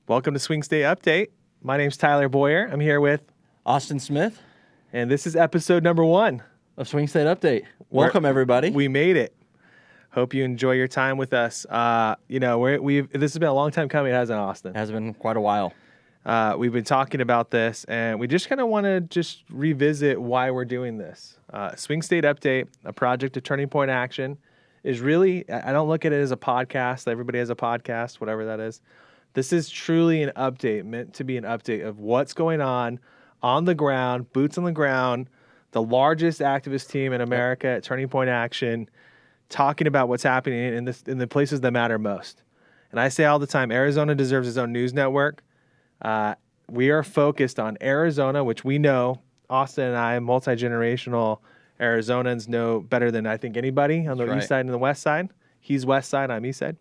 Welcome to Swing State Update. My name's Tyler Boyer. I'm here with, Austin Smith and this is episode number 1. of Swing State Update. Welcome, everybody. We made it. Hope you enjoy your time with us. This has been a long time coming, hasn't it, Austin? It has been quite a while. We've been talking about this, and we just kind of want to just revisit why we're doing this. Swing State Update, a project of Turning Point Action, is really, I don't look at it as a podcast. Everybody has a podcast, whatever that is. This is truly an update, meant to be an update of what's going on the ground, boots on the ground, the largest activist team in America at Turning Point Action, talking about what's happening in the places that matter most. And I say all the time, Arizona deserves its own news network. We are focused on Arizona, which we know, Austin and I, multi-generational Arizonans, know better than I think anybody on the east side and the west side. He's west side, I'm east side.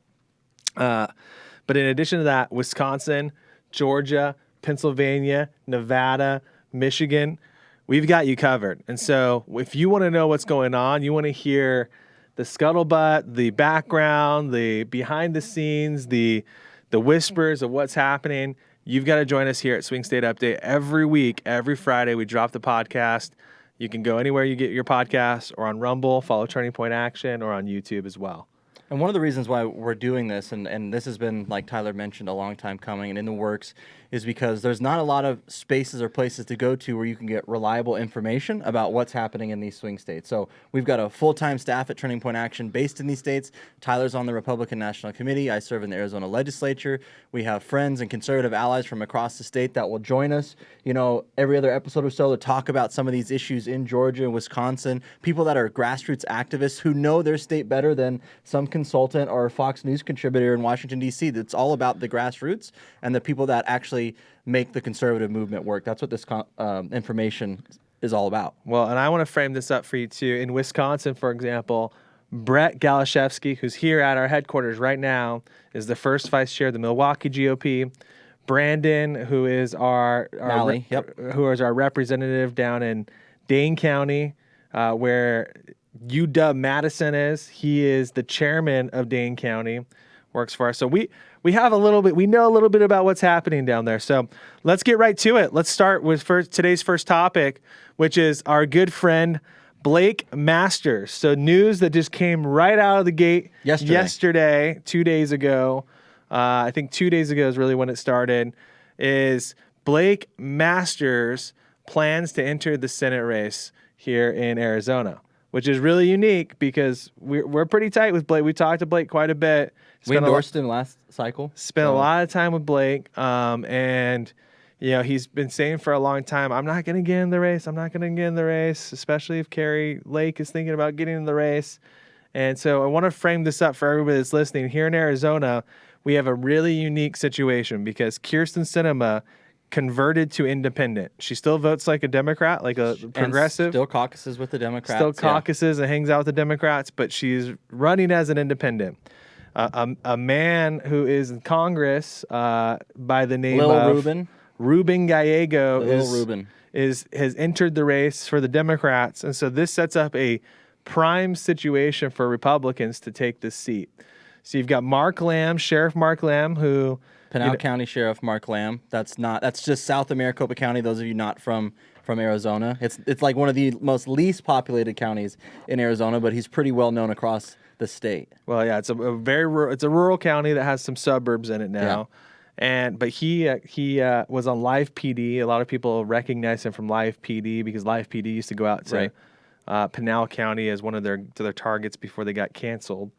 But in addition to that, Wisconsin, Georgia, Pennsylvania, Nevada, Michigan, we've got you covered. And so if you want to know what's going on, you want to hear the scuttlebutt, the background, the behind the scenes, the whispers of what's happening, you've got to join us here at Swing State Update every week. Every Friday, we drop the podcast. You can go anywhere you get your podcast, or on Rumble, follow Turning Point Action, or on YouTube as well. And one of the reasons why we're doing this, and this has been, like Tyler mentioned, a long time coming and in the works, is because there's not a lot of spaces or places to go to where you can get reliable information about what's happening in these swing states. So we've got a full-time staff at Turning Point Action based in these states. Tyler's on the Republican National Committee. I serve in the Arizona legislature. We have friends and conservative allies from across the state that will join us, every other episode or so to talk about some of these issues in Georgia and Wisconsin. People that are grassroots activists who know their state better than some consultant or Fox News contributor in Washington, D.C. That's all about the grassroots and the people that actually make the conservative movement work. That's what this information is all about. Well, and I want to frame this up for you too. In Wisconsin, for example, Brett Galashevsky, who's here at our headquarters right now, is the first vice chair of the Milwaukee GOP. Brandon, who is our representative down in Dane County, where UW-Madison is. He is the chairman of Dane County, works for us. So we know a little bit about what's happening down there. So let's get right to it. Let's start with today's first topic, which is our good friend Blake Masters. So news that just came right out of the gate yesterday 2 days ago. I think 2 days ago is really when it started, is Blake Masters plans to enter the Senate race here in Arizona, which is really unique because we're pretty tight with Blake. We talked to Blake quite a bit. We endorsed him last cycle. Spent a lot of time with Blake, and he's been saying for a long time, I'm not going to get in the race. I'm not going to get in the race, especially if Kari Lake is thinking about getting in the race. And so I want to frame this up for everybody that's listening. Here in Arizona, we have a really unique situation because Kyrsten Sinema converted to independent. She still votes like a Democrat, like a progressive. And still caucuses with the Democrats. Still caucuses and hangs out with the Democrats, but she's running as an independent. A man who is in Congress by the name of Ruben Gallego has entered the race for the Democrats, and so this sets up a prime situation for Republicans to take this seat. So you've got Sheriff Mark Lamb, who Pinal County Sheriff Mark Lamb. That's just south of Maricopa County. Those of you not from Arizona, it's like one of the most least populated counties in Arizona, but he's pretty well known across the state. Well, yeah, it's a rural county that has some suburbs in it now. Yeah. But he was on Live PD. A lot of people recognize him from Live PD because Live PD used to go out to Pinal County as one of their targets before they got canceled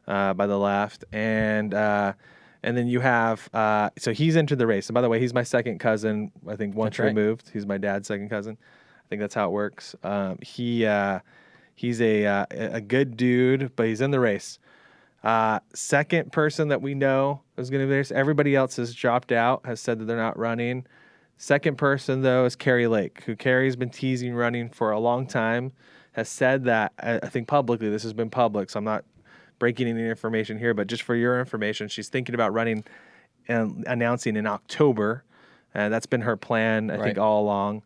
by the left. And then you have so he's entered the race. And by the way, he's my second cousin. I think once removed. He's my dad's second cousin. I think that's how it works. He's a good dude, but he's in the race. Second person that we know is going to be there. Everybody else has dropped out, has said that they're not running. Second person, though, is Kari Lake, who Kari's been teasing running for a long time, has said that, I think publicly, this has been public, so I'm not breaking any information here, but just for your information, she's thinking about running and announcing in October. That's been her plan, I think, all along.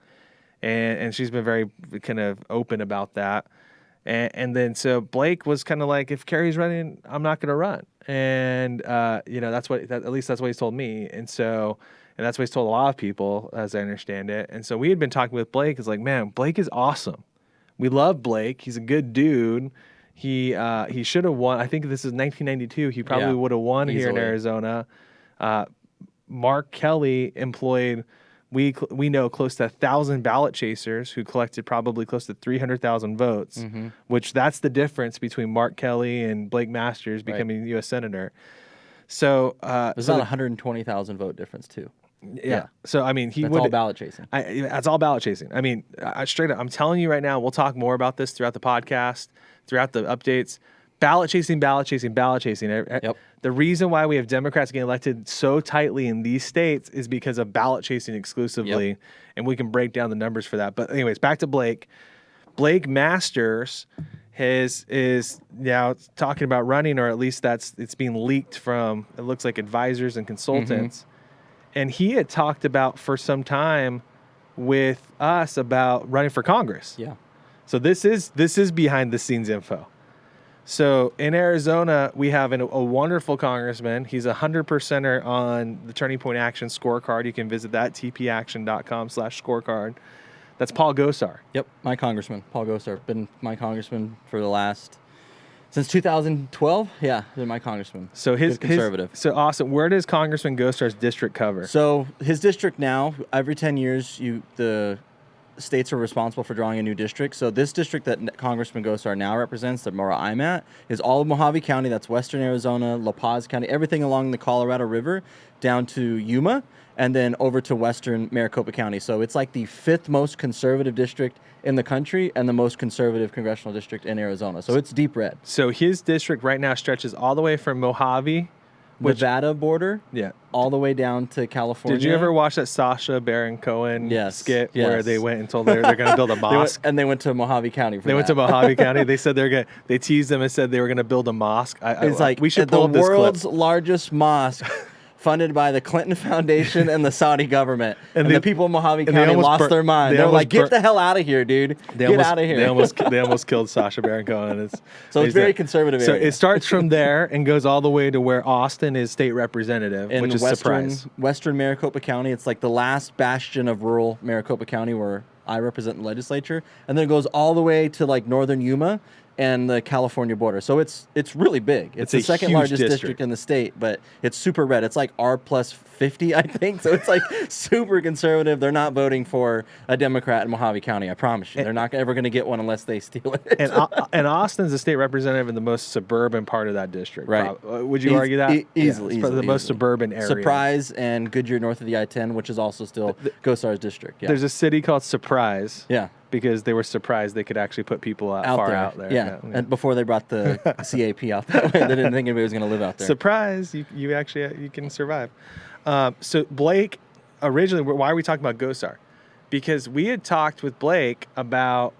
And she's been very kind of open about that. And then so Blake was kind of like, if Kari's running, I'm not going to run. and that's at least that's what he's told me, and that's what he's told a lot of people, as I understand it. And so we had been talking with Blake. It's like, man, Blake is awesome. We love Blake. He's a good dude. He should have won. I think this is 1992. He probably would have won here in easily. Arizona. Mark Kelly employed, we know, close to 1,000 ballot chasers who collected probably close to 300,000 votes, which that's the difference between Mark Kelly and Blake Masters becoming U.S. Senator. So there's about 120,000 vote difference too. Yeah. So I mean, That's all ballot chasing. That's all ballot chasing. I mean, straight up, I'm telling you right now. We'll talk more about this throughout the podcast, throughout the updates. Ballot chasing, ballot chasing, ballot chasing. Yep. The reason why we have Democrats getting elected so tightly in these states is because of ballot chasing exclusively, and we can break down the numbers for that. But anyways, back to Blake. Blake Masters is now talking about running, or at least it's being leaked from, it looks like, advisors and consultants. And he had talked about for some time with us about running for Congress. Yeah. So this is behind the scenes info. So in Arizona, we have a wonderful congressman. He's 100%er on the Turning Point Action scorecard. You can visit that, tpaction.com/scorecard. That's Paul Gosar. Yep, my congressman, Paul Gosar. Been my congressman for the last, since 2012. Yeah, been my congressman. So Good conservative. So awesome. Where does Congressman Gosar's district cover? So his district now, every 10 years, the states are responsible for drawing a new district. So this district that Congressman Gosar now represents, that where I'm at, is all of Mojave County. That's western Arizona, La Paz County, everything along the Colorado River down to Yuma, and then over to western Maricopa County. So it's like the 5th most conservative district in the country and the most conservative congressional district in Arizona. So it's deep red. So his district right now stretches all the way from Mojave, Nevada border, all the way down to California. Did you ever watch that Sacha Baron Cohen skit where Yes. they went and told they're going to build a mosque? They went to Mojave County for They went to Mojave County. They said they teased them and said they were going to build a mosque. It's like we should the pull up this world's clip. largest mosque, funded by the Clinton Foundation and the Saudi government. And the people of Mojave County lost their mind. They were like, "Get the hell out of here, dude! Get out of here!" They almost killed Sacha Baron Cohen. So it's very conservative So area. it starts from there and goes all the way to where Austin is state representative, in which is surprise. western Maricopa County. It's like the last bastion of rural Maricopa County where I represent the legislature, and then it goes all the way to like northern Yuma and the California border. So it's really big. It's the second huge largest district in the state, but it's super red. It's like R plus 50, I think. So it's like super conservative. They're not voting for a Democrat in Mojave County, I promise you. They're not ever going to get one unless they steal it. And Austin's the state representative in the most suburban part of that district. Right. Would you argue that? Easily. It's probably the most suburban area. Surprise and Goodyear north of the I-10, which is also still Gosar's district. Yeah. There's a city called Surprise. Yeah. Because they were surprised they could actually put people out there. Yeah. And before they brought the CAP out that way, they didn't think anybody was going to live out there. Surprise! You actually you can survive. So Blake, originally, why are we talking about Gosar? Because we had talked with Blake about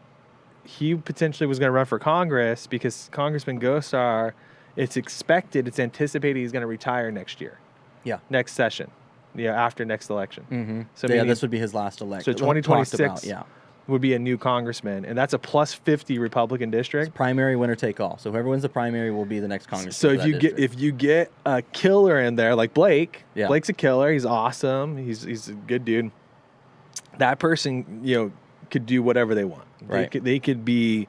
he potentially was going to run for Congress because Congressman Gosar, it's anticipated he's going to retire next year. Yeah. Next session. Yeah, after next election. Mm-hmm. So this would be his last election. So 2026 would be a new congressman, and that's a plus 50 Republican district. It's primary winner take all. So whoever wins the primary will be the next congressman. So if you get a killer in there like Blake, Blake's a killer. He's awesome. He's a good dude. That person, could do whatever they want. Right. They could be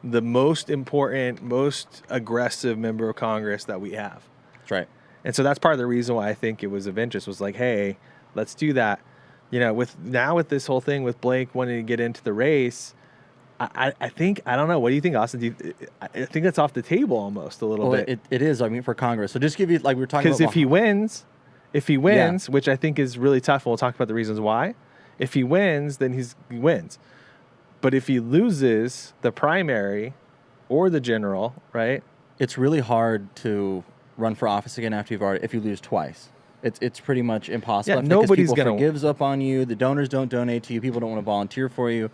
the most important, most aggressive member of Congress that we have. That's right. And so that's part of the reason why I think it was of interest, was like, hey, let's do that. With this whole thing with Blake wanting to get into the race, I think, I don't know. What do you think, Austin? I think that's off the table almost a little bit. It is, for Congress. So just give you, like we were talking about. Because if he wins, which I think is really tough, and we'll talk about the reasons why. If he wins, then he wins. But if he loses the primary or the general, right? It's really hard to run for office again if you lose twice. It's pretty much impossible. Yeah, nobody's going to gives up on you. The donors don't donate to you. People don't want to volunteer for you.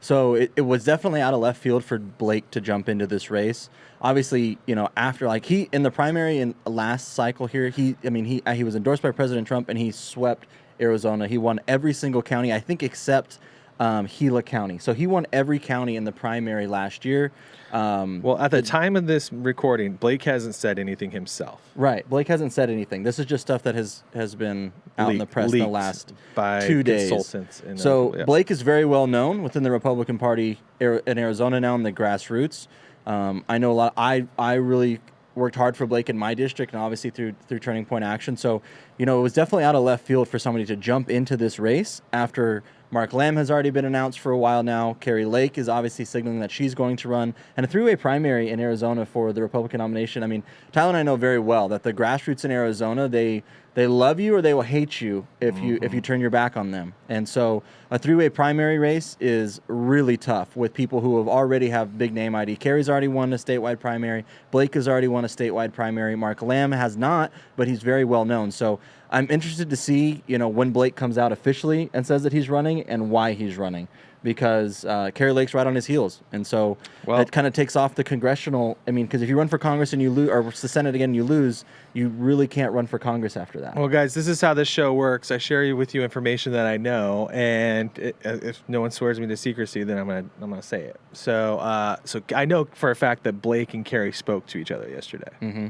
So it was definitely out of left field for Blake to jump into this race. Obviously, after he in the primary in last cycle here, he was endorsed by President Trump and he swept Arizona. He won every single county, I think, except Gila County. So he won every county in the primary last year. Well, at the time of this recording, Blake hasn't said anything himself. Right. Blake hasn't said anything. This is just stuff that has been out in the press in the last by 2 days. Consultants. So Blake is very well known within the Republican Party in Arizona now in the grassroots. I know a lot. I really worked hard for Blake in my district and obviously through Turning Point Action. So, it was definitely out of left field for somebody to jump into this race after Mark Lamb has already been announced for a while now. Carrie Lake is obviously signaling that she's going to run. And a three-way primary in Arizona for the Republican nomination. I mean, Tyler and I know very well that the grassroots in Arizona, they love you or they will hate you if you turn your back on them. And so a three-way primary race is really tough with people who already have big name ID. Carrie's already won a statewide primary. Blake has already won a statewide primary. Mark Lamb has not, but he's very well known. So I'm interested to see, when Blake comes out officially and says that he's running and why he's running, because Carrie Lake's right on his heels. And so it kind of takes off the congressional. I mean, because if you run for Congress and you lose, or the Senate again, and you lose, you really can't run for Congress after that. Well, guys, this is how this show works. I share with you information that I know, and if no one swears me to secrecy, then I'm gonna say it. So, so I know for a fact that Blake and Carrie spoke to each other yesterday. Mm-hmm.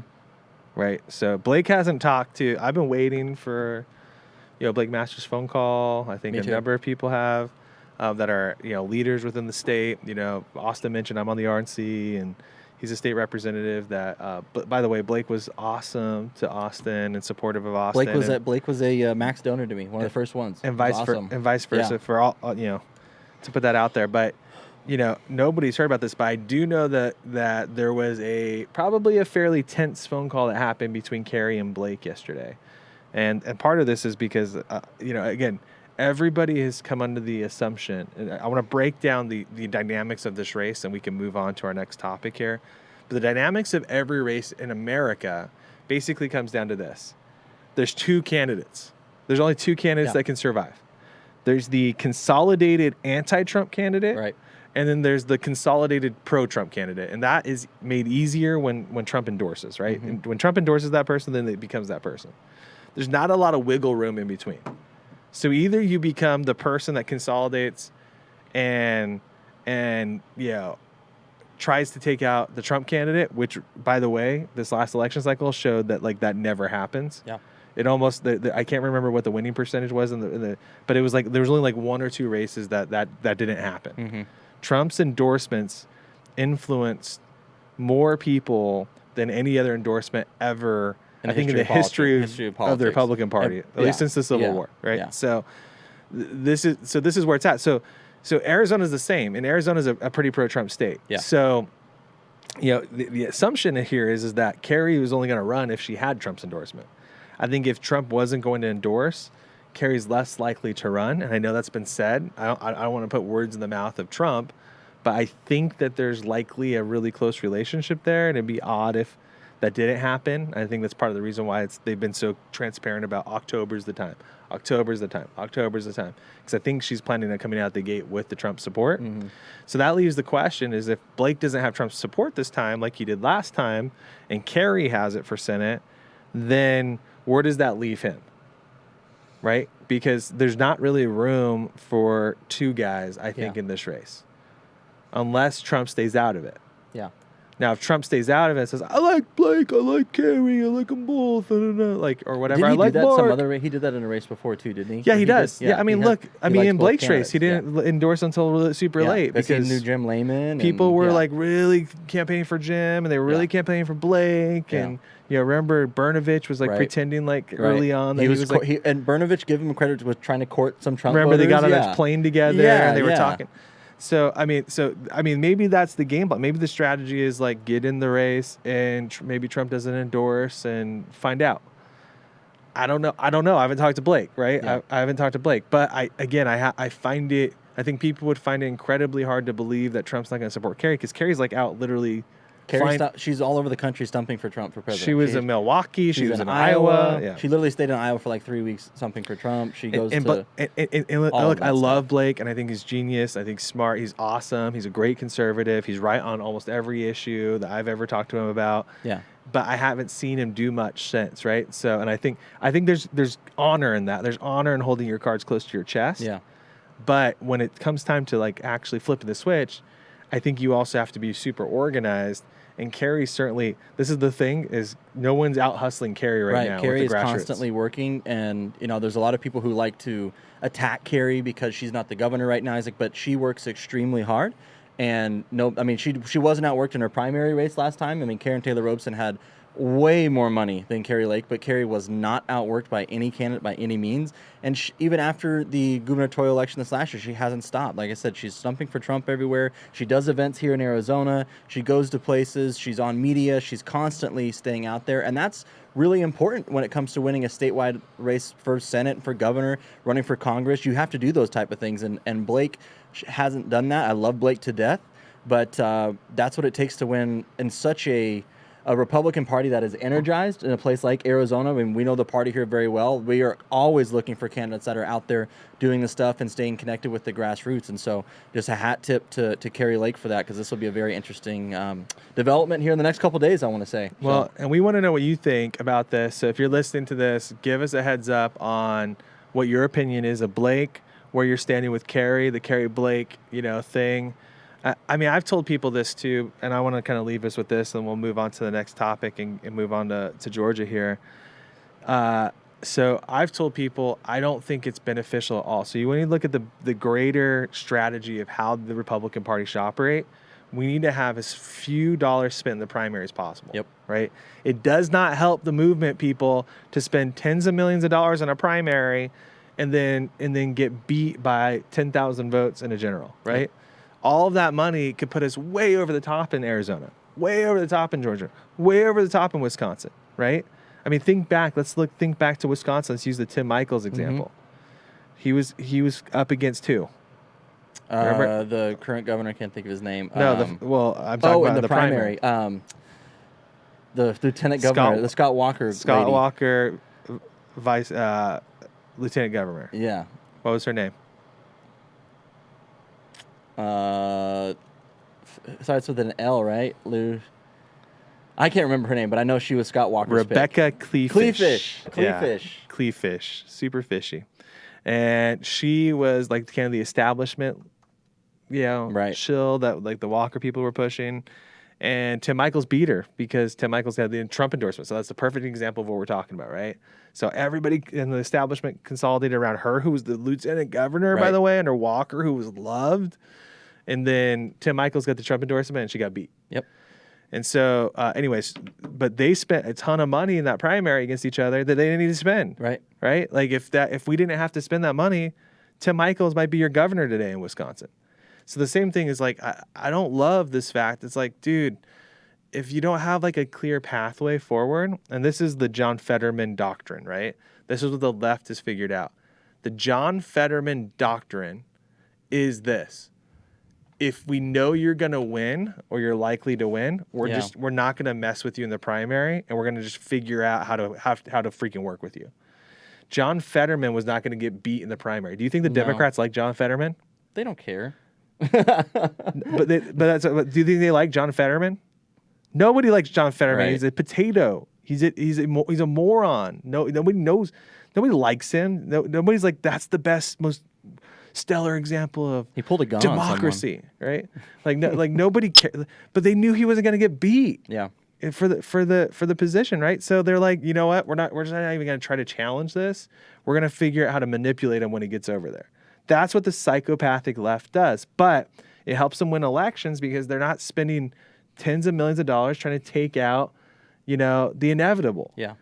Right. So Blake hasn't talked to. I've been waiting for, Blake Masters' phone call. I think a number of people have that are leaders within the state. Austin mentioned I'm on the RNC and he's a state representative. That, but by the way, Blake was awesome to Austin and supportive of Austin. Blake was a max donor to me, one of the first ones, and vice versa for all. To put that out there, but. Nobody's heard about this, but I do know that there was probably a fairly tense phone call that happened between Carrie and Blake yesterday. And part of this is because, again, everybody has come under the assumption, and I want to break down the dynamics of this race and we can move on to our next topic here. But the dynamics of every race in America basically comes down to this. There's two candidates. There's only two candidates that can survive. There's the consolidated anti-Trump candidate. Right. And then there's the consolidated pro-Trump candidate. And that is made easier when Trump endorses, right? Mm-hmm. And when Trump endorses that person, then it becomes that person. There's not a lot of wiggle room in between. So either you become the person that consolidates and tries to take out the Trump candidate, which, by the way, this last election cycle showed that that never happens. Yeah. It almost I can't remember what the winning percentage was but it was there was only one or two races that didn't happen. Mm-hmm. Trump's endorsements influenced more people than any other endorsement ever, I think, in the history of the Republican Party, at least since the Civil War, right? Yeah. So this is where it's at. So Arizona's the same, and Arizona's a pretty pro-Trump state. Yeah. So, the assumption here is that Carrie was only going to run if she had Trump's endorsement. I think if Trump wasn't going to endorse, Carrie's less likely to run, and I know that's been said. I don't want to put words in the mouth of Trump, but I think that there's likely a really close relationship there, and it'd be odd if that didn't happen. I think that's part of the reason why they've been so transparent about October's the time. October's the time. October's the time. Because I think she's planning on coming out the gate with the Trump support. Mm-hmm. So that leaves the question is if Blake doesn't have Trump's support this time like he did last time, and Carrie has it for Senate, then where does that leave him? Right? Because there's not really room for two guys, I think, in this race. Unless Trump stays out of it. Yeah. Now, if Trump stays out of it and says, I like Blake, I like Carrie, I like them both, or whatever, I like Mark. He did that in a race before, too, didn't he? Yeah, he does. I mean, in Blake's race, he didn't endorse until really super late. Because he knew Jim Lehman. People were really campaigning for Jim, and they were really campaigning for Blake. Yeah. And remember Brnovich was pretending early on that he was and Brnovich, give him credit, was trying to court some Trump voters. Remember they got on that plane together and they were talking. So I mean, maybe that's the game plan. Maybe the strategy is get in the race, and maybe Trump doesn't endorse, and find out. I don't know. I haven't talked to Blake, right? Yeah. I haven't talked to Blake, but I find it. I think people would find it incredibly hard to believe that Trump's not going to support Carrie, because Carrie's out literally. She's all over the country stumping for Trump for president. She was in Milwaukee. She was in Iowa. Yeah. She literally stayed in Iowa for 3 weeks stumping for Trump. She goes look, I love Blake, and I think he's genius. I think smart. He's awesome. He's a great conservative. He's right on almost every issue that I've ever talked to him about. Yeah. But I haven't seen him do much since, right? So, and I think there's honor in that. There's honor in holding your cards close to your chest. Yeah. But when it comes time to like actually flipping the switch, I think you also have to be super organized. And Carrie certainly, this is the thing, is no one's out hustling Carrie right now Carrie with is the grassroots. constantly working, and there's a lot of people who like to attack Carrie because she's not the governor right now, Isaac, but she works extremely hard. And no, I mean, she wasn't outworked in her primary race last time. I mean, Karen Taylor Robeson had way more money than Carrie Lake, but Carrie was not outworked by any candidate by any means. And even after the gubernatorial election this last year, she hasn't stopped. Like I said, she's stumping for Trump everywhere. She does events here in Arizona. She goes to places. She's on media. She's constantly staying out there. And that's really important when it comes to winning a statewide race for Senate and for governor, running for Congress. You have to do those type of things. And Blake hasn't done that. I love Blake to death, but that's what it takes to win in such a Republican Party that is energized in a place like Arizona. I mean, we know the party here very well. We are always looking for candidates that are out there doing the stuff and staying connected with the grassroots. And so just a hat tip to Carrie Lake for that, because this will be a very interesting development here in the next couple of days, I want to say. Well, and we want to know what you think about this. So if you're listening to this, give us a heads up on what your opinion is of Blake, where you're standing with Carrie, the Carrie Blake, thing. I mean, I've told people this too, and I want to kind of leave us with this, and we'll move on to the next topic and move on to Georgia here. So I've told people I don't think it's beneficial at all. So when you look at the greater strategy of how the Republican Party should operate, we need to have as few dollars spent in the primary as possible. Yep. Right? It does not help the movement people to spend tens of millions of dollars on a primary and then get beat by 10,000 votes in a general, right? Yep. All of that money could put us way over the top in Arizona, way over the top in Georgia, way over the top in Wisconsin, right? I mean, think back to Wisconsin. Let's use the Tim Michaels example. Mm-hmm. He was up against who? The current governor, I can't think of his name. No, I'm talking about in the primary. The lieutenant governor, the Scott Walker. Scott lady. Walker, vice lieutenant governor. Yeah. What was her name? Starts with an L, right? Lou. I can't remember her name, but I know she was Scott Walker's Rebecca pick. Kleefisch. Kleefisch. Kleefisch. Super fishy. And she was like kind of the establishment, shill that like the Walker people were pushing. And Tim Michaels beat her because Tim Michaels had the Trump endorsement. So that's the perfect example of what we're talking about, right? So everybody in the establishment consolidated around her, who was the lieutenant governor, by the way, under Walker, who was loved. And then Tim Michaels got the Trump endorsement, and she got beat. Yep. And so, anyways, but they spent a ton of money in that primary against each other that they didn't need to spend. Right. Right? Like if we didn't have to spend that money, Tim Michaels might be your governor today in Wisconsin. So the same thing is like, I don't love this fact. It's like, dude, if you don't have like a clear pathway forward, and this is the John Fetterman doctrine, right? This is what the left has figured out. The John Fetterman doctrine is this. If we know you're going to win or you're likely to win, we're not going to mess with you in the primary, and we're going to just figure out how to freaking work with you. John Fetterman was not going to get beat in the primary. Do you think the Democrats like John Fetterman? They don't care. But do you think they like John Fetterman? Nobody likes John Fetterman. Right. He's a potato. He's a moron. Nobody knows. Nobody likes him. Nobody's like, that's the best, most stellar example of he pulled a gun democracy, right? Like nobody cared, but they knew he wasn't going to get beat. Yeah. For the position, right? So they're like, you know what? We're just not even going to try to challenge this. We're going to figure out how to manipulate him when he gets over there. That's what the psychopathic left does. But it helps them win elections because they're not spending tens of millions of dollars trying to take out, the inevitable. Yeah.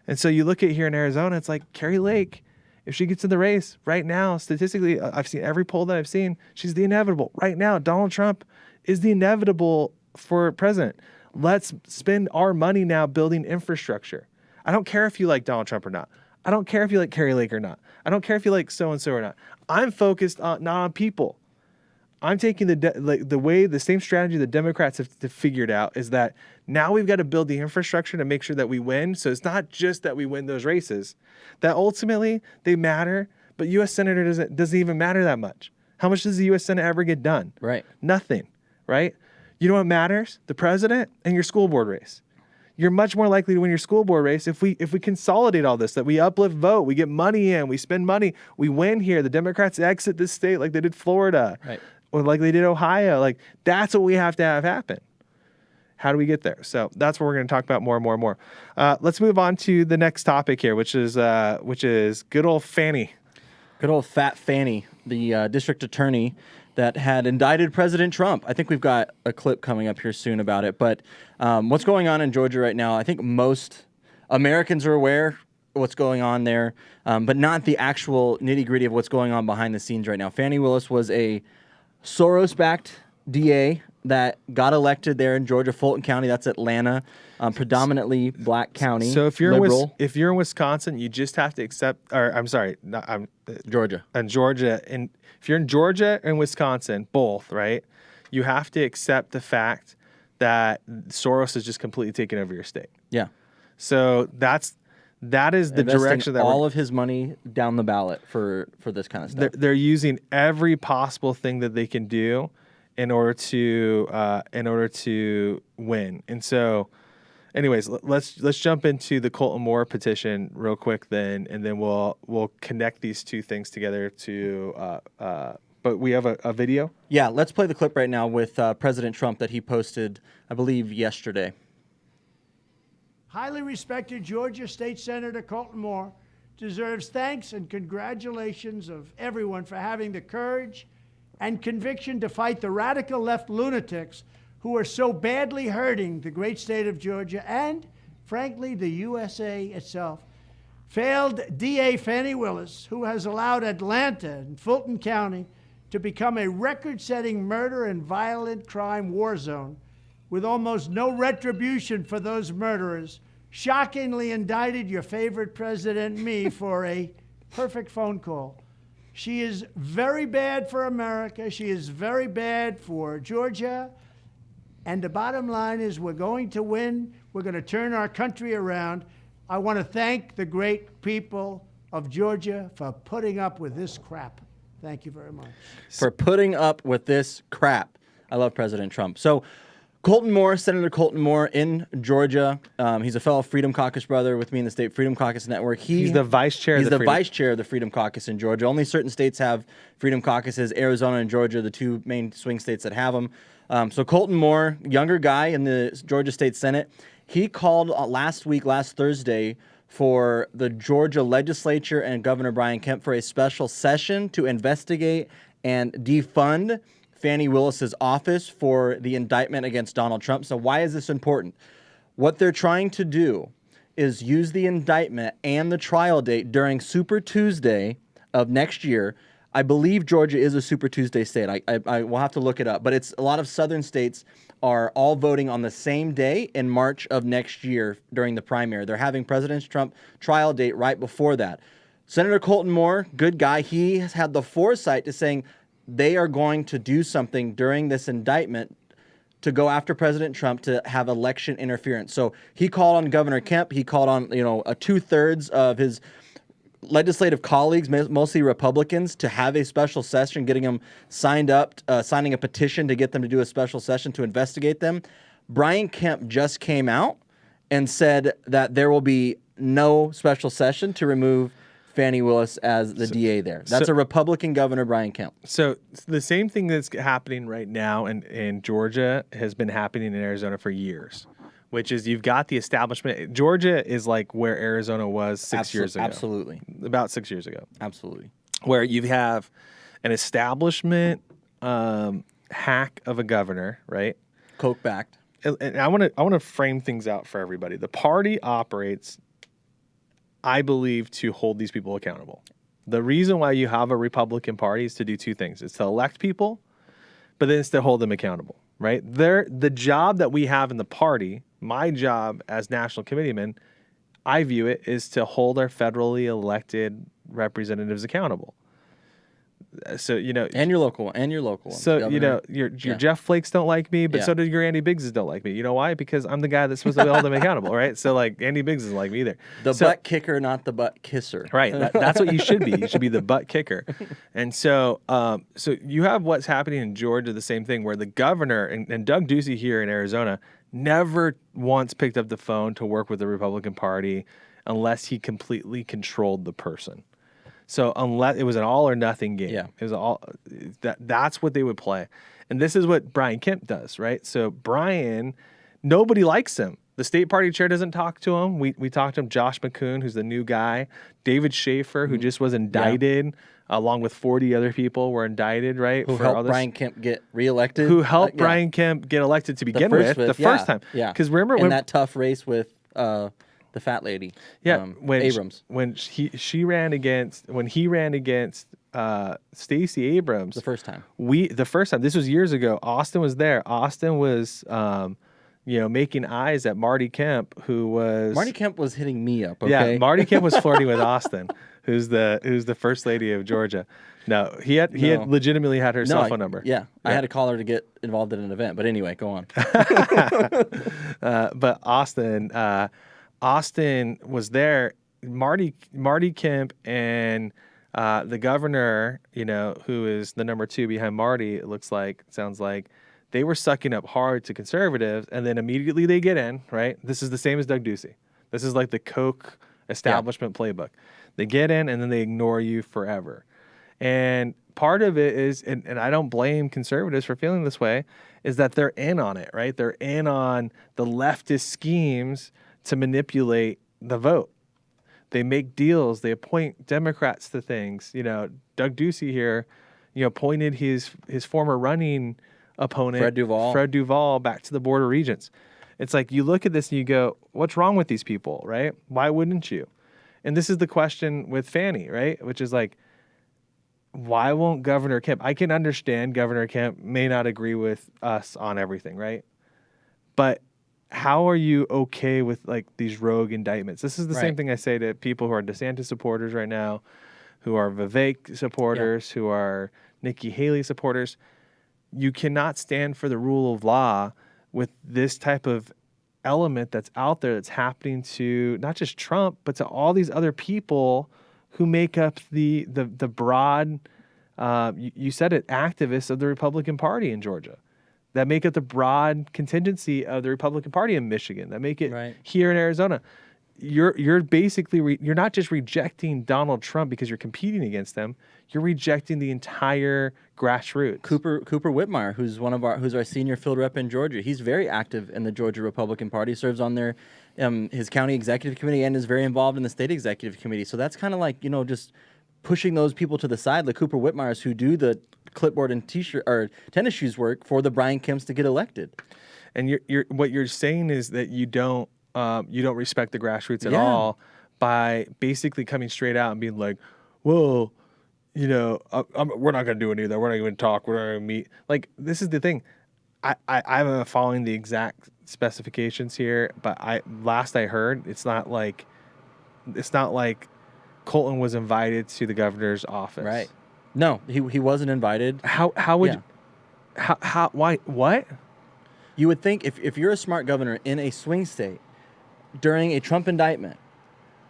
And so you look at here in Arizona, it's like Carrie Lake, if she gets in the race right now, statistically, I've seen every poll that I've seen, she's the inevitable. Right now, Donald Trump is the inevitable for president. Let's spend our money now building infrastructure. I don't care if you like Donald Trump or not. I don't care if you like Carrie Lake or not. I don't care if you like so-and-so or not. I'm focused not on people. I'm taking the same strategy the Democrats have figured out is that now we've got to build the infrastructure to make sure that we win. So it's not just that we win those races, that ultimately they matter, but U.S. Senator doesn't even matter that much. How much does the U.S. Senate ever get done? Right. Nothing, right? You know what matters? The president and your school board race. you're much more likely to win your school board race if we consolidate all this, that we uplift vote, we get money in, we spend money, we win here. The Democrats exit this state like they did Florida, Right. or like they did Ohio. Like that's what we have to have happen. How do we get there? So that's what we're going to talk about more and more and more. Let's move on to the next topic here, which is good old Fani. Good old fat Fani, the district attorney that had indicted President Trump. I think we've got a clip coming up here soon about it. But what's going on in Georgia right now, I think most Americans are aware what's going on there, but not the actual nitty-gritty of what's going on behind the scenes right now. Fani Willis was a Soros-backed DA that got elected there in Georgia, Fulton County. That's Atlanta, predominantly black county. So if you're liberal. if you're in Wisconsin, you just have to accept. Or I'm sorry, Georgia. And Georgia, and if you're in Georgia and Wisconsin, both, right? You have to accept the fact that Soros is just completely taken over your state. Yeah. So that is the direction that all of his money down the ballot for this kind of stuff. They're using every possible thing that they can do in order to win. And so, anyways, let's jump into the Colton Moore petition real quick, then, and then we'll connect these two things together to. But we have a video. Yeah, let's play the clip right now with President Trump that he posted, I believe, yesterday. Highly respected Georgia State Senator Colton Moore deserves thanks and congratulations of everyone for having the courage and conviction to fight the radical left lunatics who are so badly hurting the great state of Georgia and, frankly, the USA itself. Failed DA Fani Willis, who has allowed Atlanta and Fulton County to become a record-setting murder and violent crime war zone, with almost no retribution for those murderers, shockingly indicted your favorite president, me, for a perfect phone call. She is very bad for America. She is very bad for Georgia. And the bottom line is we're going to win. We're going to turn our country around. I want to thank the great people of Georgia for putting up with this crap. Thank you very much. For putting up with this crap. I love President Trump. So Colton Moore, Senator Colton Moore in Georgia. He's a fellow Freedom Caucus brother with me in the State Freedom Caucus Network. He's the vice chair. He's the vice chair of the Freedom Caucus in Georgia. Only certain states have Freedom Caucuses. Arizona and Georgia, the two main swing states that have them. So Colton Moore, younger guy in the Georgia State Senate, he called last Thursday, for the Georgia legislature and Governor Brian Kemp for a special session to investigate and defund Fani Willis's office for the indictment against Donald Trump. So why is this important? What they're trying to do is use the indictment and the trial date during Super Tuesday of next year. I believe Georgia is a Super Tuesday state. I will have to look it up. But it's a lot of southern states are all voting on the same day in March of next year during the primary. They're having President Trump trial date right before that. Senator Colton Moore, good guy, he has had the foresight to saying they are going to do something during this indictment to go after President Trump to have election interference. So he called on Governor Kemp. He called on, a 2/3 of his legislative colleagues, mostly Republicans, to have a special session, getting them signed up, signing a petition to get them to do a special session to investigate them. Brian Kemp just came out and said that there will be no special session to remove Fani Willis as the DA there. That's a Republican governor, Brian Kemp. So the same thing that's happening right now in Georgia has been happening in Arizona for years, which is you've got the establishment. Georgia is like where Arizona was 6 years ago. Absolutely. About 6 years ago. Absolutely. Where you have an establishment hack of a governor, right? Coke backed. And I want to frame things out for everybody. The party operates, I believe, to hold these people accountable. The reason why you have a Republican Party is to do two things. It's to elect people, but then it's to hold them accountable, right? The job that we have in the party, my job as national committeeman, I view it, is to hold our federally elected representatives accountable. So, and your local ones. So, Governor. your Jeff Flakes don't like me, but so do your Andy Biggses don't like me. You know why? Because I'm the guy that's supposed to hold them accountable, right? So, Andy Biggs doesn't like me either. The butt kicker, not the butt kisser. Right. That's what you should be. You should be the butt kicker. And so, so you have what's happening in Georgia, the same thing, where the governor and Doug Ducey here in Arizona never once picked up the phone to work with the Republican Party unless he completely controlled the person. So unless it was an all or nothing game, Yeah. it was that's what they would play. And this is what Brian Kemp does, right? So Brian, nobody likes him. The state party chair doesn't talk to him. We talked to him. Josh McCoon, who's the new guy. David Schaefer, who just was indicted, along with 40 other people were indicted, right? Who for helped all this, Brian Kemp get reelected? who helped Yeah. Brian Kemp get elected to begin first with, the yeah, first time. Yeah. Because remember in when that tough race with the fat lady. when Abrams. when he ran against Stacey Abrams The first time. the first time, this was years ago, Austin was there. Austin was making eyes at Marty Kemp, who was Marty Kemp was hitting me up. Okay. yeah, Marty Kemp was flirting with Austin, who's the first lady of Georgia. No, he had legitimately had her cell phone number. Yeah, I had to call her to get involved in an event. But anyway, go on. But Austin was there. Marty Kemp and the governor, who is the number 2 behind Marty, sounds like, they were sucking up hard to conservatives, and then immediately they get in, right? This is the same as Doug Ducey. This is like the Koch establishment playbook. They get in, and then they ignore you forever. And part of it is, and I don't blame conservatives for feeling this way, is that they're in on it, right? They're in on the leftist schemes to manipulate the vote. They make deals. They appoint Democrats to things. Doug Ducey here, appointed his former running opponent, Fred Duvall, back to the Board of Regents. It's like you look at this and you go, what's wrong with these people, right? Why wouldn't you? And this is the question with Fani, right? Which is like, why won't Governor Kemp? I can understand Governor Kemp may not agree with us on everything, right? But how are you okay with like these rogue indictments? This is the same thing I say to people who are DeSantis supporters right now, who are Vivek supporters, who are Nikki Haley supporters. You cannot stand for the rule of law with this type of element that's out there that's happening to not just Trump, but to all these other people who make up the broad, you said it, activists of the Republican Party in Georgia, that make up the broad contingency of the Republican Party in Michigan, that make it here in Arizona. You're basically you're not just rejecting Donald Trump because you're competing against him. You're rejecting the entire grassroots. Cooper Whitmire, who's our senior field rep in Georgia. He's very active in the Georgia Republican Party. Serves on their his county executive committee and is very involved in the state executive committee. So that's kind of like just pushing those people to the side, like Cooper Whitmires, who do the clipboard and t-shirt or tennis shoes work for the Brian Kemps to get elected. And what you're saying is that you don't respect the grassroots at all by basically coming straight out and being like, well, we're not going to do any of that. We're not going to talk. We're not going to meet. Like, this is the thing. I'm following the exact specifications here, but last I heard, it's not like Colton was invited to the governor's office. Right. No, he wasn't invited. How would why what? You would think if you're a smart governor in a swing state during a Trump indictment,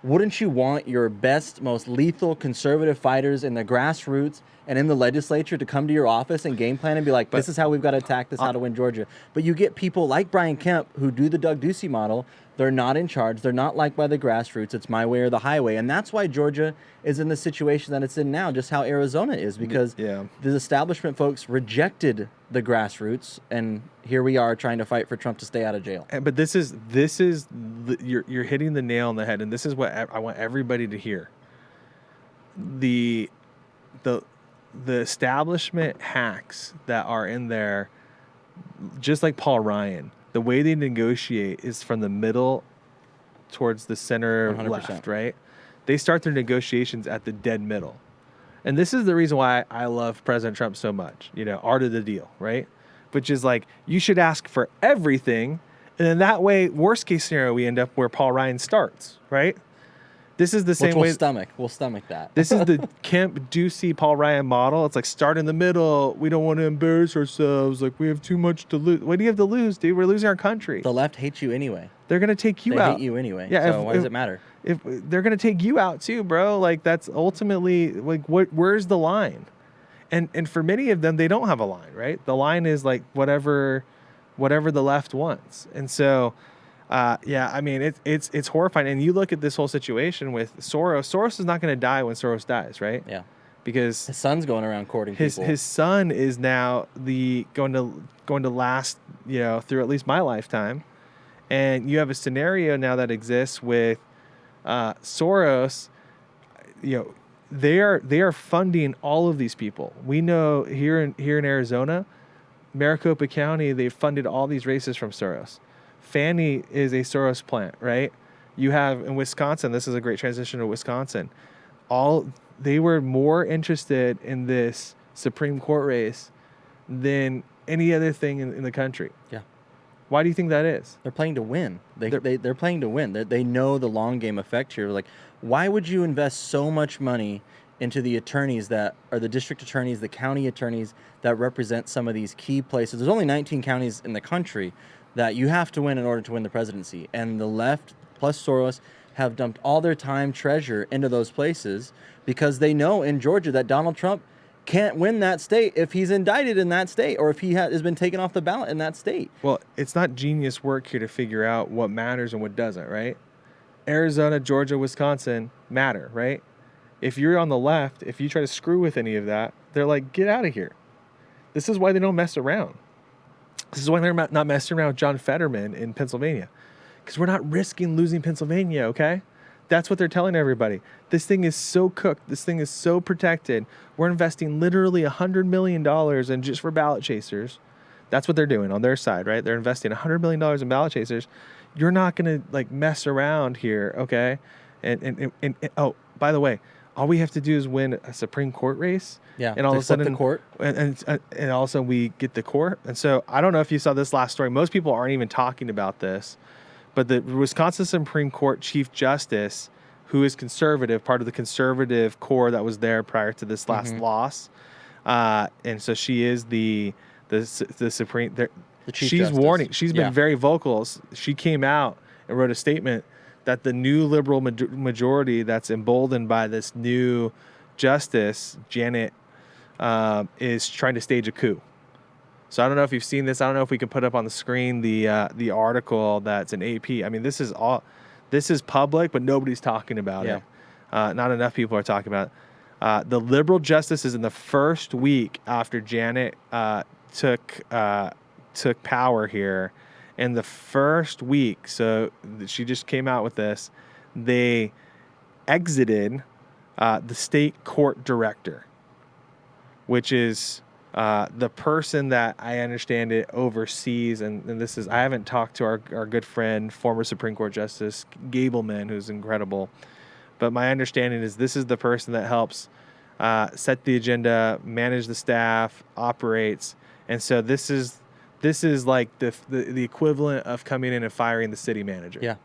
wouldn't you want your best, most lethal conservative fighters in the grassroots and in the legislature to come to your office and game plan and be like, this is how we've got to attack this, how to win Georgia? But you get people like Brian Kemp who do the Doug Ducey model. They're not in charge. They're not liked by the grassroots. It's my way or the highway. And that's why Georgia is in the situation that it's in now, just how Arizona is, because the establishment folks rejected the grassroots, and here we are trying to fight for Trump to stay out of jail. But you're hitting the nail on the head, and this is what I want everybody to hear. The establishment hacks that are in there, just like Paul Ryan, the way they negotiate is from the middle towards the center 100%. left, right? They start their negotiations at the dead middle. And this is the reason why I love President Trump so much, art of the deal, right? Which is like, you should ask for everything, and then that way, worst case scenario, we end up where Paul Ryan starts, right? This is the same way. We'll stomach that. This is the Kemp, Ducey, Paul Ryan model. It's like, start in the middle. We don't want to embarrass ourselves. Like, we have too much to lose. What do you have to lose, dude? We're losing our country. The left hates you anyway. They're going to take you out. They hate you anyway. Yeah, so why does it matter? If they're going to take you out too, bro. Like, that's ultimately, like, where's the line? And for many of them, they don't have a line, right? The line is like whatever whatever the left wants. And so, yeah, I mean, it's horrifying. And you look at this whole situation with Soros. Soros is not going to die when Soros dies, right? Yeah. Because His son's going around courting people. his son is now going to last, through at least my lifetime. And you have a scenario now that exists with Soros. They are funding all of these people. We know here in Arizona, Maricopa County, they've funded all these races from Soros. Fani is a Soros plant, right? You have in Wisconsin, this is a great transition to Wisconsin. They were more interested in this Supreme Court race than any other thing in the country. Yeah. Why do you think that is? They're playing to win. They're playing to win. They know the long game effect here. Like, why would you invest so much money into the attorneys that are the district attorneys, the county attorneys that represent some of these key places? There's only 19 counties in the country that you have to win in order to win the presidency. And the left plus Soros have dumped all their time, treasure into those places because they know in Georgia that Donald Trump can't win that state if he's indicted in that state or if he has been taken off the ballot in that state. Well, it's not genius work here to figure out what matters and what doesn't, right? Arizona, Georgia, Wisconsin matter, right? If you're on the left, if you try to screw with any of that, they're like, get out of here. This is why they don't mess around. This is why they're not messing around with John Fetterman in Pennsylvania. Because we're not risking losing Pennsylvania, okay? That's what they're telling everybody. This thing is so cooked. This thing is so protected. We're investing literally $100 million in just for ballot chasers. That's what they're doing on their side, right? They're investing $100 million in ballot chasers. You're not going to mess around here, okay? And oh, by the way, all we have to do is win a Supreme Court race. Yeah, and all of a sudden the court. And all of a sudden we get the court. And so I don't know if you saw this last story. Most people aren't even talking about this. But the Wisconsin Supreme Court Chief Justice, who is conservative, part of the conservative core that was there prior to this last loss, and so she is the Supreme. The Chief she's Justice. warning. She's been very vocal. She came out and wrote a statement that the new liberal majority that's emboldened by this new justice, Janet, is trying to stage a coup. So I don't know if you've seen this. I don't know if we can put up on the screen the article that's in AP. I mean, this is public, but nobody's talking about it. Not enough people are talking about it. The liberal justices in the first week after Janet took power here, in the first week, so she just came out with this, they exited the state court director, which is the person that I understand it oversees, and this is, I haven't talked to our good friend, former Supreme Court Justice Gableman, who's incredible, but my understanding is this is the person that helps set the agenda, manage the staff, operates, and so this is like the equivalent of coming in and firing the city manager. Yeah.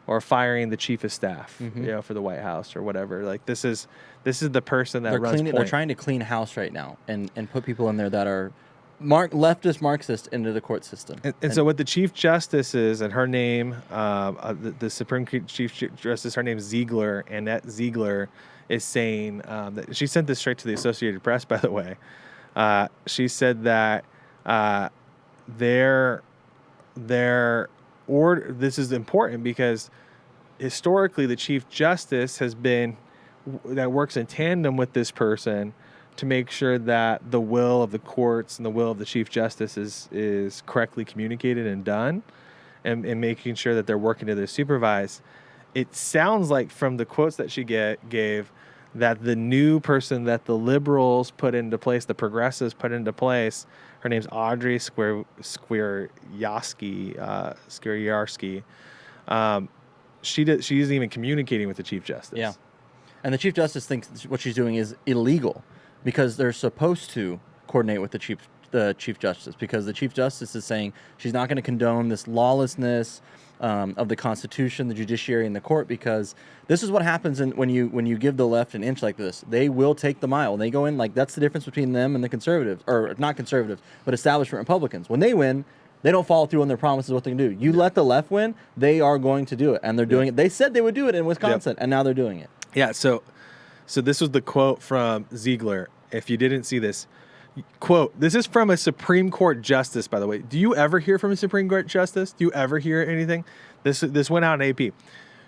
Or firing the chief of staff, for the White House or whatever. Like this is the person that runs point. They're trying to clean house right now and put people in there that are leftist Marxist into the court system. And so what the Chief Justice is, and her name, the Supreme Chief Justice, her name is Ziegler, Annette Ziegler, is saying that she sent this straight to the Associated Press, by the way. She said that their order, this is important because historically the Chief Justice has been that works in tandem with this person to make sure that the will of the courts and the will of the Chief Justice is correctly communicated and done, and making sure that they're working to their supervise. It sounds like from the quotes that she gave that the new person that the liberals put into place, the progressives put into place, her name's Audrey Skwiarski. She isn't even communicating with the Chief Justice. Yeah, and the Chief Justice thinks what she's doing is illegal because they're supposed to coordinate with the Chief Justice, because the Chief Justice is saying she's not going to condone this lawlessness of the Constitution, the judiciary, and the court, because this is what happens when you give the left an inch like this. They will take the mile. And they go in, like, that's the difference between them and the conservatives, or not conservatives, but establishment Republicans. When they win, they don't follow through on their promises of what they can do. You let the left win, they are going to do it, and they're doing it. They said they would do it in Wisconsin, and now they're doing it. Yeah, so this was the quote from Ziegler. If you didn't see this, Quote, this is from a Supreme Court justice, by the way. Do you ever hear from a Supreme Court justice? Do you ever hear anything? This went out in AP.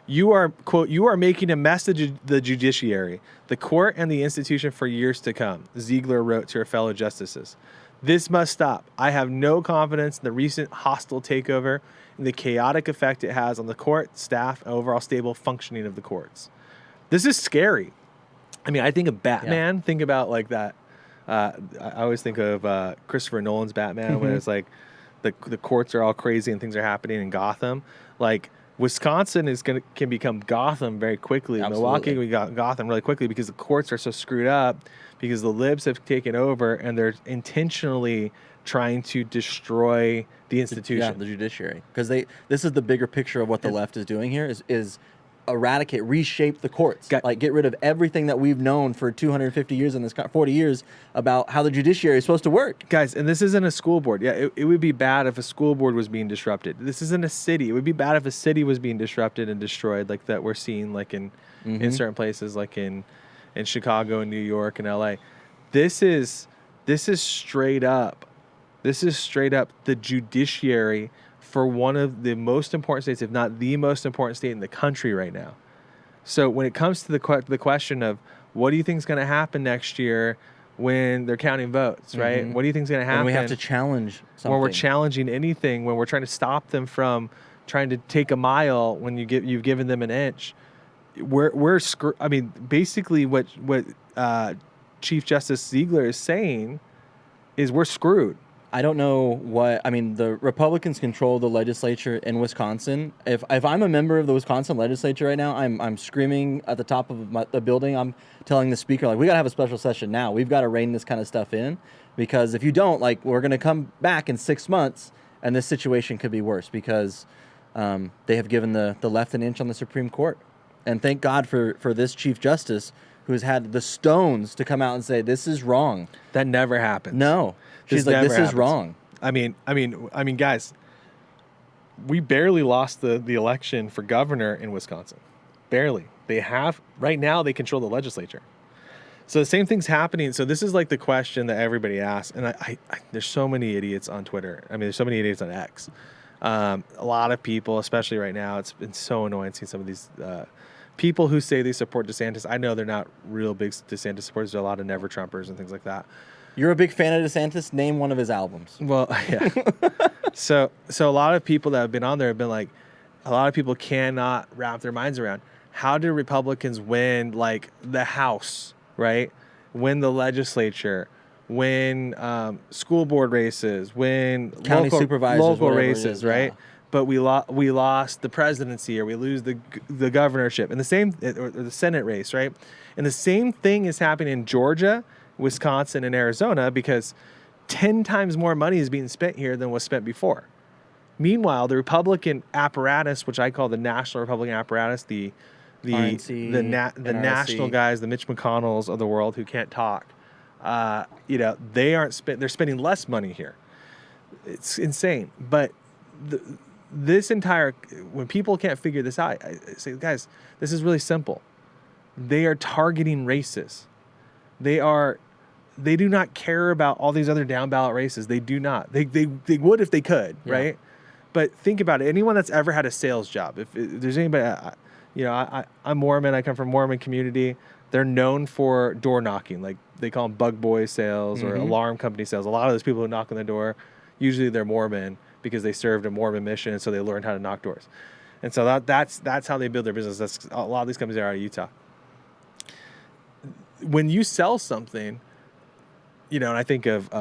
You are, quote, you are making a mess of the judiciary, the court, and the institution for years to come, Ziegler wrote to her fellow justices. This must stop. I have no confidence in the recent hostile takeover and the chaotic effect it has on the court, staff, and overall stable functioning of the courts. This is scary. I mean, I think of Batman. Yeah. Think about like that. I always think of Christopher Nolan's Batman, when it's like the courts are all crazy and things are happening in Gotham. Like Wisconsin can become Gotham very quickly. Absolutely. Milwaukee can become Gotham really quickly because the courts are so screwed up, because the libs have taken over and they're intentionally trying to destroy the institution. Yeah, the judiciary. Because this is the bigger picture of what the left is doing here is eradicate, reshape the courts. Like get rid of everything that we've known for 250 years in this 40 years about how the judiciary is supposed to work. Guys, and this isn't a school board. Yeah, it would be bad if a school board was being disrupted. This isn't a city. It would be bad if a city was being disrupted and destroyed like that we're seeing like in certain places like in Chicago and New York and LA. This is straight up. This is straight up the judiciary for one of the most important states, if not the most important state in the country right now. So when it comes to the question of what do you think is going to happen next year when they're counting votes, right? What do you think is going to happen? And we have to challenge something. When we're challenging anything, when we're trying to stop them from trying to take a mile when you've given them an inch, I mean, basically what Chief Justice Ziegler is saying is we're screwed. I don't know the Republicans control the legislature in Wisconsin. If I'm a member of the Wisconsin legislature right now, I'm screaming at the top of the building. I'm telling the speaker, like, we got to have a special session now. We've got to rein this kind of stuff in, because if you don't, like, we're going to come back in 6 months and this situation could be worse, because they have given the left an inch on the Supreme Court. And thank God for this Chief Justice who has had the stones to come out and say, this is wrong. That never happens. No. She's like, this is wrong. I mean, guys, we barely lost the election for governor in Wisconsin. Barely. Right now, they control the legislature. So the same thing's happening. So this is like the question that everybody asks. And I there's so many idiots on Twitter. I mean, there's so many idiots on X. A lot of people, especially right now, it's been so annoying seeing some of these people who say they support DeSantis. I know they're not real big DeSantis supporters. There's a lot of never Trumpers and things like that. You're a big fan of DeSantis. Name one of his albums. Well, yeah. So a lot of people that have been on there have been like, a lot of people cannot wrap their minds around how do Republicans win like the House, right? Win the legislature, win school board races, win county supervisors, local races, right? Yeah. But we lost the presidency, or we lose the governorship, and the same, or the Senate race, right? And the same thing is happening in Georgia, Wisconsin, and Arizona, because 10 times more money is being spent here than was spent before. Meanwhile, the Republican apparatus, which I call the National Republican apparatus, the RNC, national guys, the Mitch McConnells of the world who can't talk, they're spending less money here. It's insane. But when people can't figure this out, I say, guys, this is really simple. They are targeting races. They do not care about all these other down ballot races. They do not. They would if they could, right? But think about it. Anyone that's ever had a sales job, if there's anybody, I'm Mormon. I come from Mormon community. They're known for door knocking, like they call them bug boy sales or alarm company sales. A lot of those people who knock on the door, usually they're Mormon because they served a Mormon mission, and so they learned how to knock doors. And so that's how they build their business. That's a lot of these companies are out of Utah. When you sell something, and I think of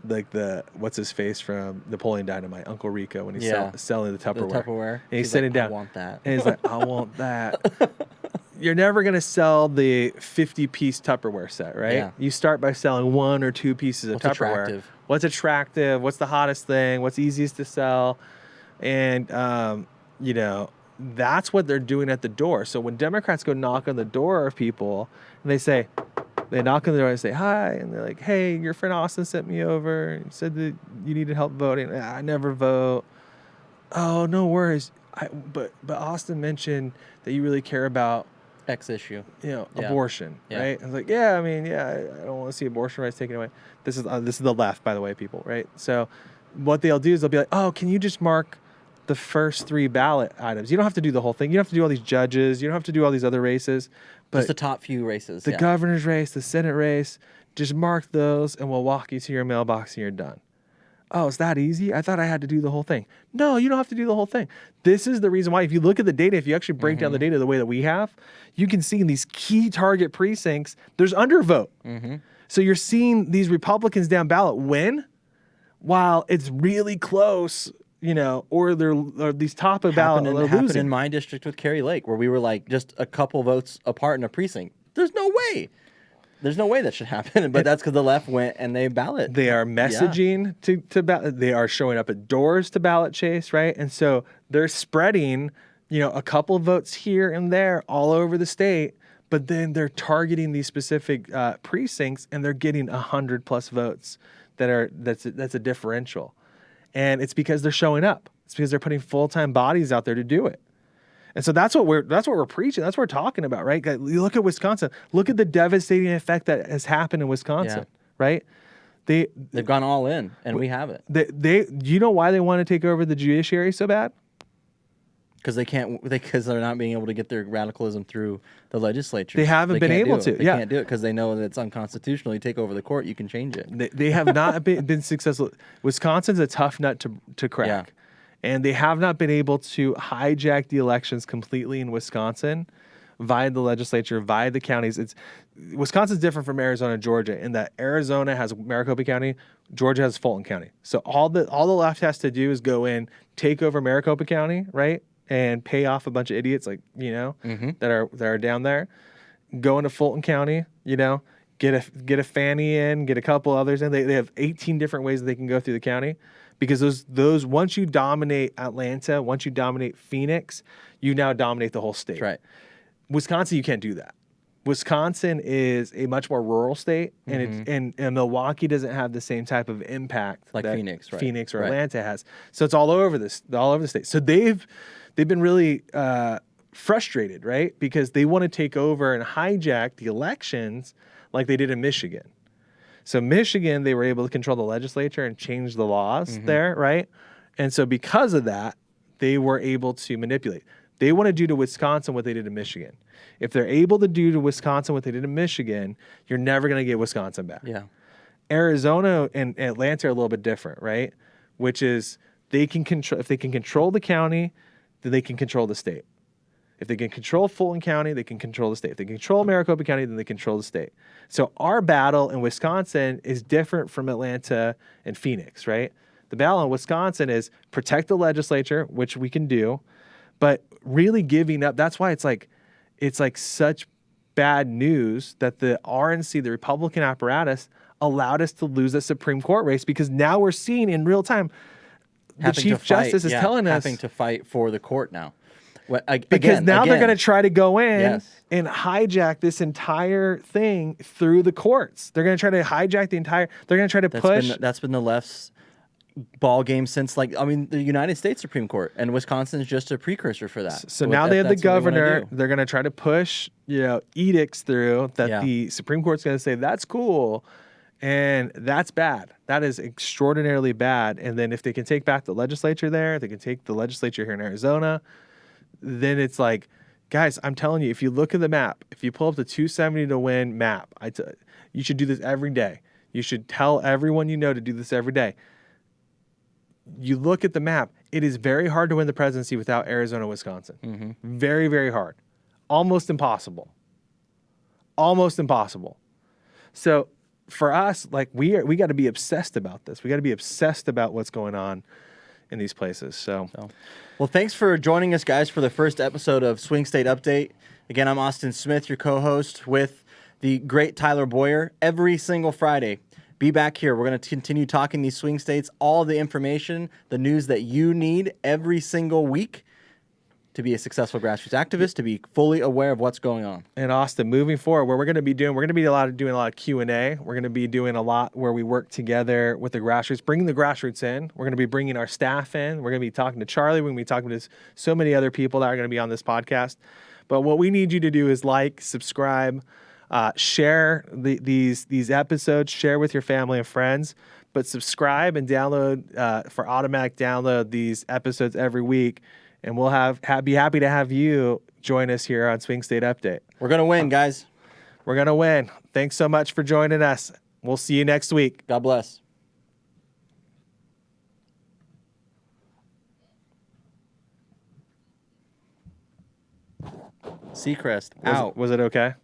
like what's his face from Napoleon Dynamite, Uncle Rico, when he's selling the Tupperware. The Tupperware. And he's sitting down. I want that. And he's like, I want that. You're never going to sell the 50-piece Tupperware set, right? Yeah. You start by selling 1 or 2 pieces of Tupperware. What's attractive? What's the hottest thing? What's easiest to sell? And, that's what they're doing at the door. So when Democrats go knock on the door of people and they knock on the door and say, hi, and they're like, hey, your friend Austin sent me over and said that you needed help voting. I never vote. Oh, no worries. But Austin mentioned that you really care about X issue. Yeah. abortion, Yeah. right? And it's like, yeah, I mean, yeah, I don't want to see abortion rights taken away. This is the left, by the way, people, right? So what they'll do is they'll be like, oh, can you just mark the first 3 ballot items? You don't have to do the whole thing. You don't have to do all these judges. You don't have to do all these other races. But Just the top few races. the governor's race, the Senate race, just mark those and we'll walk you to your mailbox and you're done. Oh, it's that easy? I thought I had to do the whole thing. No, you don't have to do the whole thing. This is the reason why, if you look at the data, if you actually break down the data the way that we have, you can see in these key target precincts, there's undervote. So you're seeing these Republicans down ballot win while it's really close, or these top of ballot are happened losing. in my district with Kerry Lake, where we were like just a couple votes apart in a precinct. There's no way. There's no way that should happen, but that's because the left went and they ballot. They are messaging to ballot. They are showing up at doors to ballot chase, right? And so they're spreading, a couple of votes here and there all over the state, but then they're targeting these specific precincts and they're getting 100+ votes that's a differential, and it's because they're showing up. It's because they're putting full-time bodies out there to do it. And so that's what we're preaching. That's what we're talking about, right? You look at Wisconsin. Look at the devastating effect that has happened in Wisconsin, right? They've gone all in, and we haven't. You know why they want to take over the judiciary so bad? Because they're not being able to get their radicalism through the legislature. They haven't been able to. They can't do it because they know that it's unconstitutional. You take over the court, you can change it. They have not been successful. Wisconsin's a tough nut to crack. Yeah. And they have not been able to hijack the elections completely in Wisconsin via the legislature, via the counties. Wisconsin's different from Arizona and Georgia in that Arizona has Maricopa County, Georgia has Fulton County. So all the left has to do is go in, take over Maricopa County, right? And pay off a bunch of idiots that are down there. Go into Fulton County, get a Fani in, get a couple others in. They have 18 different ways that they can go through the county. Because those once you dominate Atlanta, once you dominate Phoenix, you now dominate the whole state. That's right. Wisconsin, you can't do that. Wisconsin is a much more rural state, and Milwaukee doesn't have the same type of impact like that Phoenix, right. Phoenix or Atlanta has. So it's all over the state. So they've been really frustrated, right? Because they want to take over and hijack the elections like they did in Michigan. So Michigan, they were able to control the legislature and change the laws there, right? And so because of that, they were able to manipulate. They want to do to Wisconsin what they did to Michigan. If they're able to do to Wisconsin what they did to Michigan, you're never going to get Wisconsin back. Yeah. Arizona and Atlanta are a little bit different, right? Which is if they can control the county, then they can control the state. If they can control Fulton County, they can control the state. If they can control Maricopa County, then they control the state. So our battle in Wisconsin is different from Atlanta and Phoenix, right? The battle in Wisconsin is protect the legislature, which we can do, but really giving up. That's why it's like such bad news that the RNC, the Republican apparatus, allowed us to lose a Supreme Court race, because now we're seeing in real time the Chief Justice is telling us having to fight for the court now. Because now they're going to try to go in and hijack this entire thing through the courts. They're going to try to hijack they're going to try to push. That's been the left's ball game since, the United States Supreme Court, and Wisconsin is just a precursor for that. So now they have the governor. They're going to try to push, edicts through that the Supreme Court's going to say that's cool. And that's bad. That is extraordinarily bad. And then if they can take back the legislature there, they can take the legislature here in Arizona, then it's like, guys, I'm telling you, if you look at the map, if you pull up the 270 to win map, you should do this every day. You should tell everyone you know to do this every day. You look at the map, it is very hard to win the presidency without Arizona, Wisconsin. Very, very hard. Almost impossible. Almost impossible. So for us, we got to be obsessed about this. We got to be obsessed about what's going on in these places. So, well, thanks for joining us, guys, for the first episode of Swing State Update. Again, I'm Austin Smith, your co-host, with the great Tyler Boyer. Every single Friday, be back here. We're going to continue talking these swing states, all the information, the news that you need every single week. to be a successful grassroots activist, to be fully aware of what's going on. And Austin, moving forward, what we're going to be doing, we're going to be doing a lot of Q&A. We're going to be doing a lot where we work together with the grassroots, bringing the grassroots in. We're going to be bringing our staff in. We're going to be talking to Charlie. We're going to be talking to so many other people that are going to be on this podcast. But what we need you to do is like, subscribe, share these episodes, share with your family and friends. But subscribe and download for automatic download these episodes every week. And we'll be happy to have you join us here on Swing State Update. We're going to win, guys. We're going to win. Thanks so much for joining us. We'll see you next week. God bless. Seacrest, out. Was it okay?